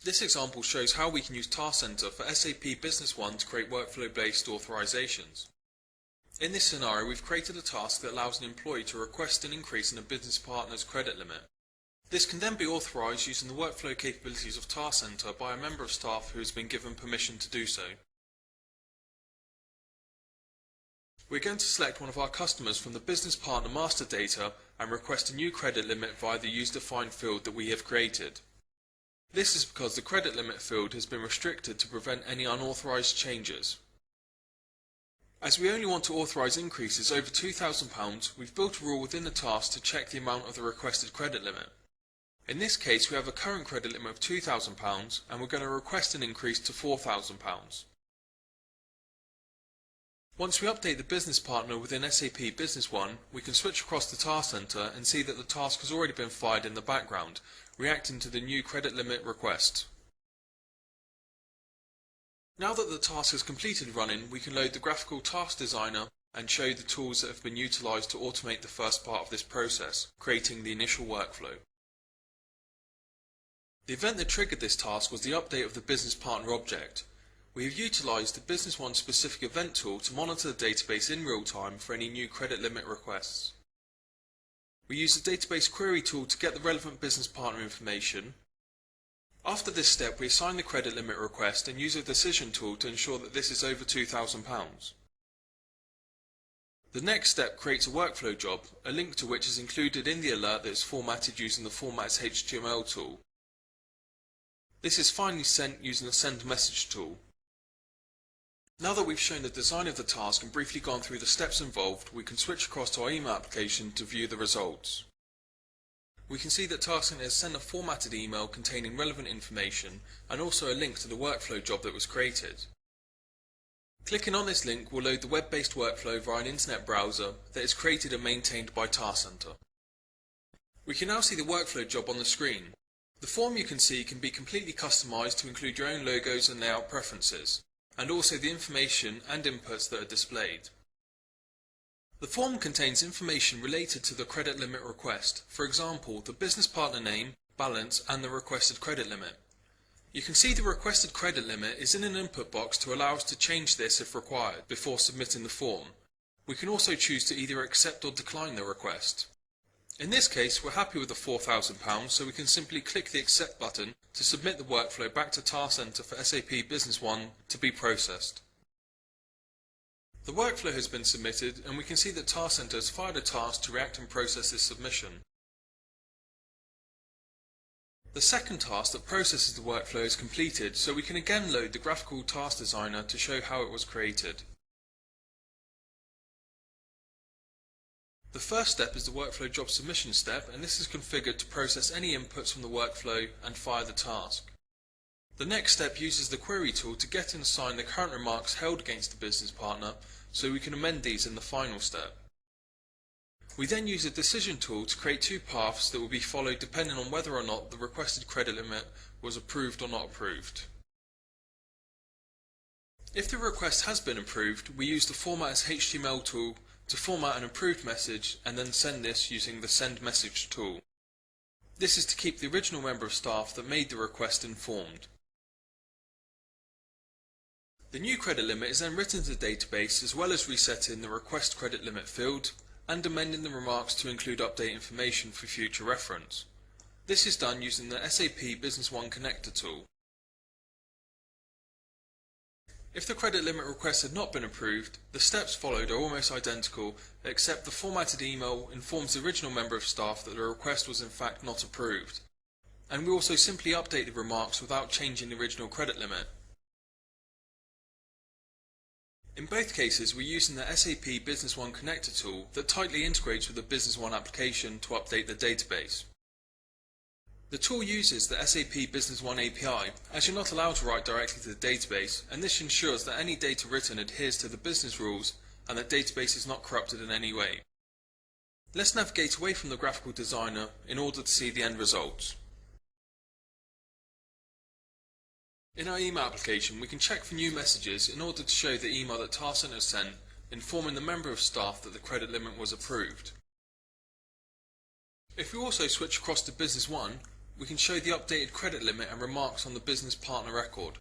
This example shows how we can use TaskCentre for SAP Business One to create workflow-based authorizations. In this scenario, we've created a task that allows an employee to request an increase in a business partner's credit limit. This can then be authorized using the workflow capabilities of TaskCentre by a member of staff who has been given permission to do so. We're going to select one of our customers from the business partner master data and request a new credit limit via the user-defined field that we have created. This is because the credit limit field has been restricted to prevent any unauthorized changes. As we only want to authorize increases over £2,000, we've built a rule within the task to check the amount of the requested credit limit. In this case, we have a current credit limit of £2,000 and we're going to request an increase to £4,000. Once we update the business partner within SAP Business One, we can switch across to TaskCentre and see that the task has already been fired in the background, reacting to the new credit limit request. Now that the task has completed running, we can load the graphical task designer and show the tools that have been utilised to automate the first part of this process, creating the initial workflow. The event that triggered this task was the update of the business partner object. We have utilised the Business One specific event tool to monitor the database in real time for any new credit limit requests. We use the database query tool to get the relevant business partner information. After this step, we assign the credit limit request and use a decision tool to ensure that this is over £2,000. The next step creates a workflow job, a link to which is included in the alert that is formatted using the Formats HTML tool. This is finally sent using the Send Message tool. Now that we've shown the design of the task and briefly gone through the steps involved, we can switch across to our email application to view the results. We can see that TaskCentre has sent a formatted email containing relevant information and also a link to the workflow job that was created. Clicking on this link will load the web-based workflow via an internet browser that is created and maintained by TaskCentre. We can now see the workflow job on the screen. The form you can see can be completely customized to include your own logos and layout preferences, and also the information and inputs that are displayed. The form contains information related to the credit limit request, for example, the business partner name, balance, and the requested credit limit. You can see the requested credit limit is in an input box to allow us to change this if required before submitting the form. We can also choose to either accept or decline the request. In this case, we're happy with the £4,000, so we can simply click the Accept button to submit the workflow back to TaskCentre for SAP Business One to be processed. The workflow has been submitted, and we can see that TaskCentre has fired a task to react and process this submission. The second task that processes the workflow is completed, so we can again load the graphical task designer to show how it was created. The first step is the workflow job submission step, and this is configured to process any inputs from the workflow and fire the task. The next step uses the query tool to get and assign the current remarks held against the business partner, so we can amend these in the final step. We then use the decision tool to create two paths that will be followed depending on whether or not the requested credit limit was approved or not approved. If the request has been approved, we use the Formats HTML tool to format an approved message and then send this using the Send Message tool. This is to keep the original member of staff that made the request informed. The new credit limit is then written to the database, as well as resetting the Request Credit Limit field and amending the remarks to include update information for future reference. This is done using the SAP Business One connector tool. If the credit limit request had not been approved, the steps followed are almost identical, except the formatted email informs the original member of staff that the request was in fact not approved. And we also simply update the remarks without changing the original credit limit. In both cases, we're using the SAP Business One connector tool that tightly integrates with the Business One application to update the database. The tool uses the SAP Business One API, as you're not allowed to write directly to the database, and this ensures that any data written adheres to the business rules and that database is not corrupted in any way. Let's navigate away from the graphical designer in order to see the end results. In our email application, we can check for new messages in order to show the email that TaskCentre has sent, informing the member of staff that the credit limit was approved. If we also switch across to Business One, we can show the updated credit limit and remarks on the business partner record.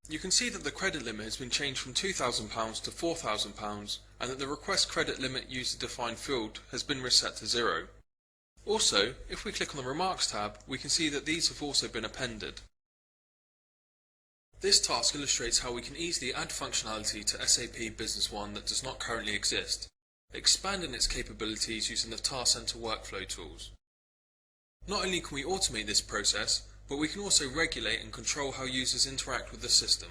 You can see that the credit limit has been changed from £2,000 to £4,000 and that the request credit limit user defined field has been reset to 0. Also, if we click on the Remarks tab, we can see that these have also been appended. This task illustrates how we can easily add functionality to SAP Business One that does not currently exist, expanding its capabilities using the TaskCentre workflow tools. Not only can we automate this process, but we can also regulate and control how users interact with the system.